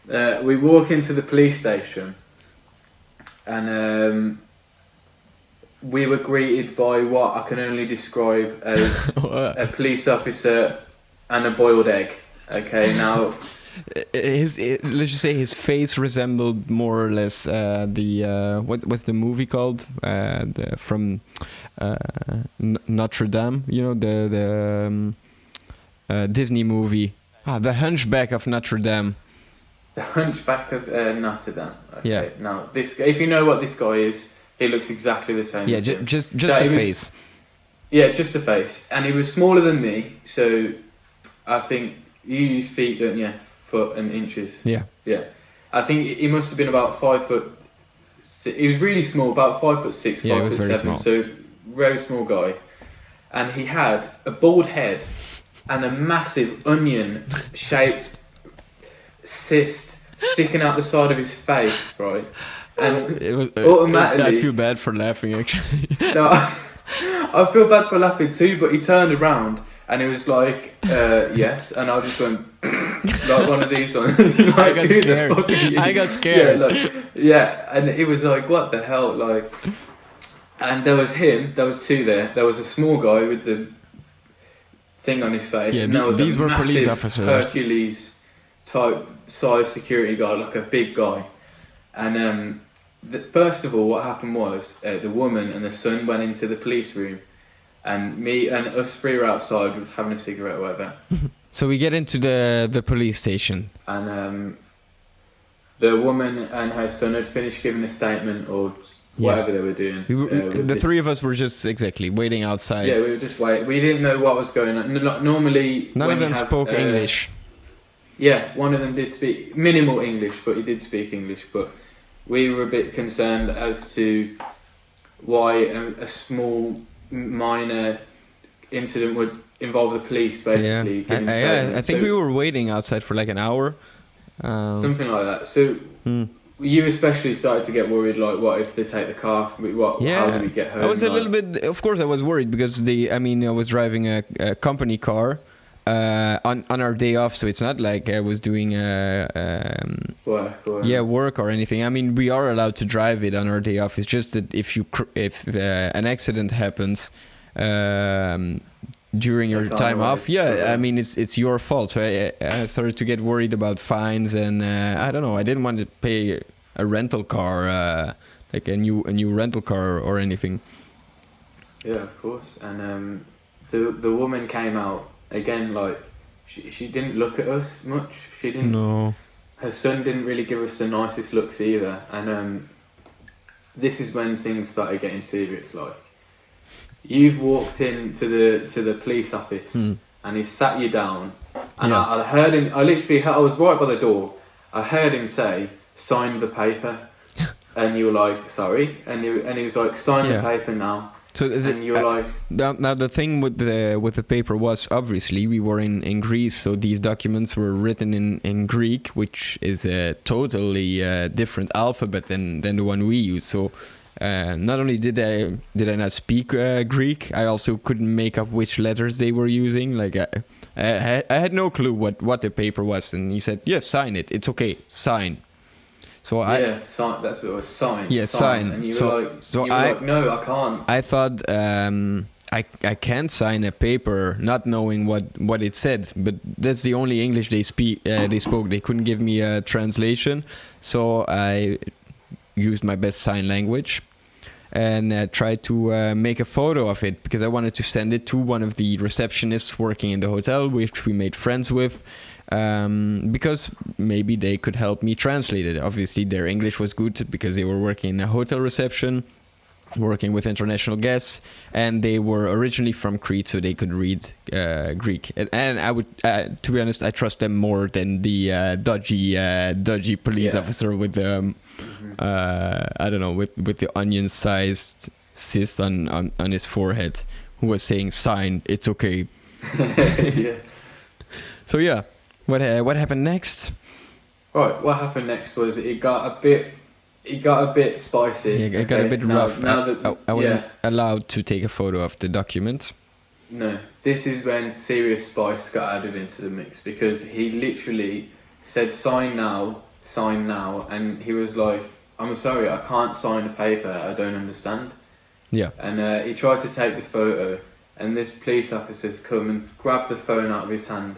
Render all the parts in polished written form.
We walk into the police station, and we were greeted by what I can only describe as a police officer and a boiled egg. Okay, now let's just say his face resembled more or less what's the movie called from Notre Dame? You know, the Disney movie, The Hunchback of Notre Dame. The Hunchback of Notre Dame. Okay. Yeah. Now, if you know what this guy is, he looks exactly the same. Yeah, as him. just the face. Yeah, just the face, and he was smaller than me. So, I think you use feet, don't you? Foot and inches. Yeah. Yeah. I think he must have been about 5 foot. He was really small, about 5'6", 5'7". Small. So very small guy, and he had a bald head and a massive onion-shaped cyst sticking out the side of his face, right? And automatically, I feel bad for laughing, actually. No, I feel bad for laughing too. But he turned around and he was like, "Yes," and I just went like one of these ones. Like, I got scared. I got scared. Yeah, and he was like, "What the hell?" Like, and there was him. There was two there. There was a small guy with the thing on his face. Yeah, and there was these a were massive police officers. Hercules type size security guard, like a big guy. And first of all, what happened was the woman and the son went into the police room, and me and us three were outside having a cigarette or whatever. So we get into the police station, and the woman and her son had finished giving a statement or whatever they were doing. The three of us were just waiting outside. Yeah, we were just waiting. We didn't know what was going on. Normally, none of them spoke English. Yeah, one of them did speak minimal English, but he did speak English. But we were a bit concerned as to why a small, minor incident would involve the police, basically. Yeah, I think we were waiting outside for like an hour. Something like that. So you especially started to get worried, like, what if they take the car? How do we get home? I was a little bit, of course I was worried because I was driving a company car on our day off, so it's not like I was doing work or anything. I mean, we are allowed to drive it on our day off. It's just that if an accident happens during your time off, I mean, it's your fault. So I started to get worried about fines, and I don't know. I didn't want to pay a rental car, like a new rental car or anything. Yeah, of course. And the woman came out again. Like she didn't look at us much. She didn't. No. Her son didn't really give us the nicest looks either. And this is when things started getting serious. Like, you've walked into the police office and he sat you down, and I heard him. I was right by the door. I heard him say, "Sign the paper," and you were like, "Sorry," and he was like, "Sign the paper now." So and you were like, now the thing with the paper was, obviously we were in Greece, so these documents were written in Greek, which is a totally different alphabet than the one we use. So not only did I not speak Greek, I also couldn't make up which letters they were using. Like I had no clue what the paper was, and he said, "Yes, sign it. It's okay, sign." So sign. That's what it was. Sign. Yeah, sign. And you were like, "No, I can't." I thought I can't sign a paper not knowing what it said, but that's the only English they spoke. They couldn't give me a translation, so I used my best sign language and tried to make a photo of it, because I wanted to send it to one of the receptionists working in the hotel, which we made friends with, because maybe they could help me translate it. Obviously their English was good because they were working in a hotel reception, working with international guests, and they were originally from Crete, so they could read Greek. And I would, to be honest, I trust them more than the dodgy police officer with the, I don't know, with the onion-sized cyst on his forehead, who was saying, "Sign, it's okay." Yeah. So yeah, what happened next? Right, what happened next was it got a bit spicy. Yeah, it got a bit rough. Now I wasn't allowed to take a photo of the document. No, this is when serious spice got added into the mix, because he literally said, "Sign now," sign now. And he was like, I'm sorry, I can't sign a paper, I don't understand. Yeah. And he tried to take the photo, and this police officer's come and grabbed the phone out of his hand,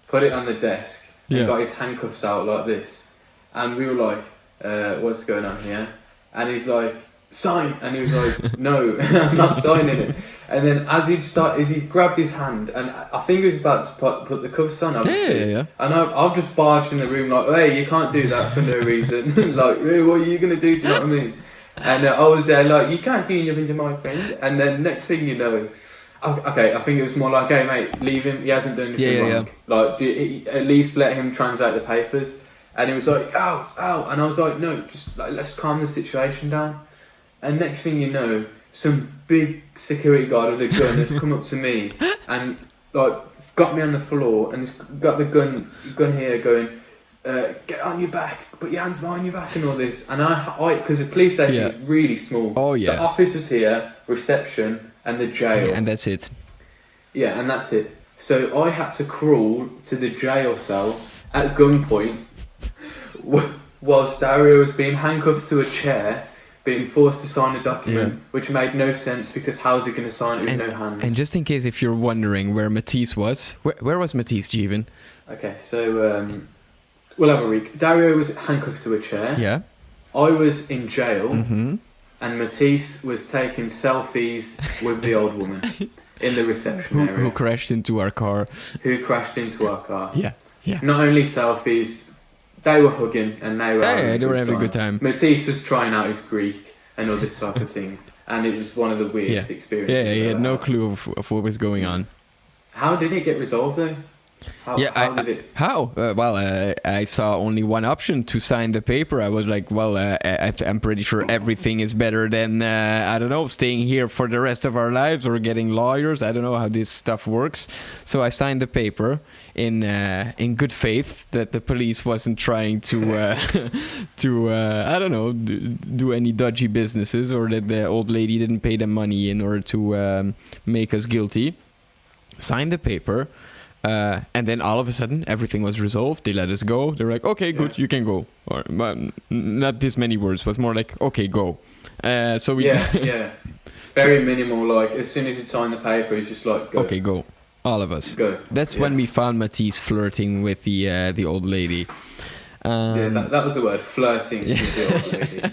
put it on the desk, and got his handcuffs out like this. And we were like, what's going on here? And he's like, sign. And he was like, no, I'm not signing it. And then as he grabbed his hand, and I think he was about to put the cuffs on, obviously. Yeah. And I've just barged in the room like, hey, you can't do that for no reason. Like, hey, what are you going to do? Do you know what I mean? And I was there like, you can't do nothing to my friend. And then next thing you know, okay, I think it was more like, hey mate, leave him. He hasn't done anything wrong. Like, at least let him translate the papers. And he was like, ow. And I was like, no, just like, let's calm the situation down. And next thing you know, some big security guard with a gun has come up to me and like got me on the floor and got the gun here going, get on your back, put your hands behind your back and all this. And I because the police station is really small. Oh yeah. The office was here, reception, and the jail. And that's it. Yeah, and that's it. So I had to crawl to the jail cell at gunpoint whilst Dario was being handcuffed to a chair, being forced to sign a document, which made no sense because how's he going to sign it with no hands? And just in case if you're wondering where Matisse was, where was Matisse, Jeevan? Okay, so we'll have a week. Dario was handcuffed to a chair. Yeah. I was in jail, and Matisse was taking selfies with the old woman in the reception area. Who crashed into our car. Yeah. Yeah. Not only selfies, they were hugging and they were having a good time. Matisse was trying out his Greek and all this type of thing, and it was one of the weirdest experiences. Yeah, he had no clue of what was going on. How did it get resolved though? I saw only one option to sign the paper. I was like, I'm pretty sure everything is better than, I don't know, staying here for the rest of our lives or getting lawyers. I don't know how this stuff works. So I signed the paper in good faith that the police wasn't trying to, I don't know, do any dodgy businesses, or that the old lady didn't pay them money in order to make us guilty. Signed the paper. And then all of a sudden, everything was resolved. They let us go. They're like, okay, good, you can go. Or not this many words, but more like, okay, go. So we very minimal. Like as soon as he signed the paper, he's just like, go. Okay, go. All of us. Go. That's when we found Matisse flirting with the old lady. That was the word, flirting with the old lady. Yeah.